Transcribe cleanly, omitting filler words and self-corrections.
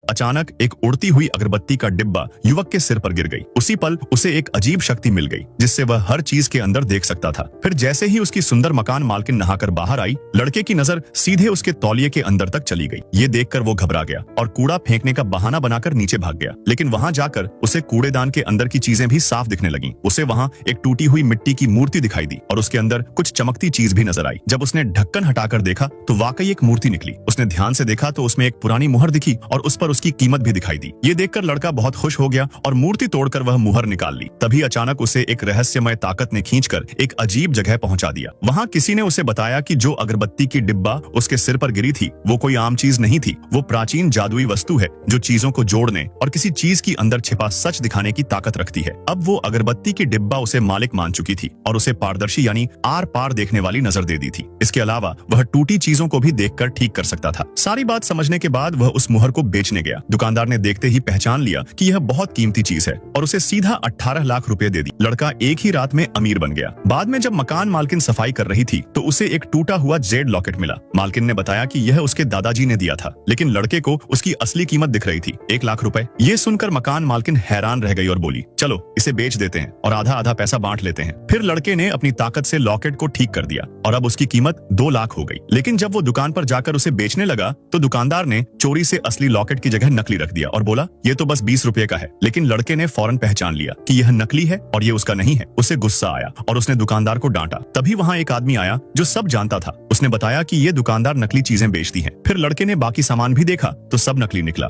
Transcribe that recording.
अचानक एक उड़ती हुई अगरबत्ती का डिब्बा युवक के सिर पर गिर गई। उसी पल उसे एक अजीब शक्ति मिल गई जिससे वह हर चीज के अंदर देख सकता था। फिर जैसे ही उसकी सुंदर मकान मालकिन नहाकर बाहर आई, लड़के की नजर सीधे उसके तौलिए के अंदर तक चली गई। ये देखकर वो घबरा गया और कूड़ा फेंकने का बहाना बनाकर नीचे भाग गया। लेकिन वहां जाकर उसे कूड़ेदान के अंदर की चीजें भी साफ दिखने लगीं। उसे वहां एक टूटी हुई मिट्टी की मूर्ति दिखाई दी और उसके अंदर कुछ चमकती चीज भी नजर आई। जब उसने ढक्कन हटाकर देखा तो वाकई एक मूर्ति निकली। उसने ध्यान से देखा तो उसमें एक पुरानी मुहर दिखी और उस पर उसकी कीमत भी दिखाई दी। ये देखकर लड़का बहुत खुश हो गया और मूर्ति तोड़कर वह मुहर निकाल ली। तभी अचानक उसे एक रहस्यमय ताकत ने खींचकर एक अजीब जगह पहुंचा दिया। वहां किसी ने उसे बताया कि जो अगरबत्ती की डिब्बा उसके सिर पर गिरी थी वो कोई आम चीज नहीं थी। वो प्राचीन जादुई वस्तु है जो चीजों को जोड़ने और किसी चीज की अंदर छिपा सच दिखाने की ताकत रखती है। अब वो अगरबत्ती की डिब्बा उसे मालिक मान चुकी थी और उसे पारदर्शी यानी आर पार देखने वाली नजर दे दी थी। इसके अलावा वह टूटी चीजों को भी देखकर ठीक कर सकता था। सारी बात समझने के बाद वह उस मुहर को बेचने गया। दुकानदार ने देखते ही पहचान लिया कि यह बहुत कीमती चीज है और उसे सीधा 18 लाख रुपए दे दी। लड़का एक ही रात में अमीर बन गया। बाद में जब मकान मालकिन सफाई कर रही थी तो उसे एक टूटा हुआ जेड लॉकेट मिला। मालकिन ने बताया कि यह उसके दादाजी ने दिया था, लेकिन लड़के को उसकी असली कीमत दिख रही थी, 1 लाख रुपए। ये सुनकर मकान मालकिन हैरान रह गई और बोली, चलो इसे बेच देते हैं और आधा आधा पैसा बांट लेते हैं। फिर लड़के ने अपनी ताकत से लॉकेट को ठीक कर दिया और अब उसकी कीमत 2 लाख हो गई। लेकिन जब वो दुकान पर जाकर उसे बेचने लगा तो दुकानदार ने चोरी से असली लॉकेट की जगह नकली रख दिया और बोला, ये तो बस 20 रुपए का है। लेकिन लड़के ने फौरन पहचान लिया कि यह नकली है और ये उसका नहीं है। उसे गुस्सा आया और उसने दुकानदार को डांटा। तभी वहां एक आदमी आया जो सब जानता था। उसने बताया कि ये दुकानदार नकली चीजें बेचती हैं। फिर लड़के ने बाकी सामान भी देखा तो सब नकली निकला।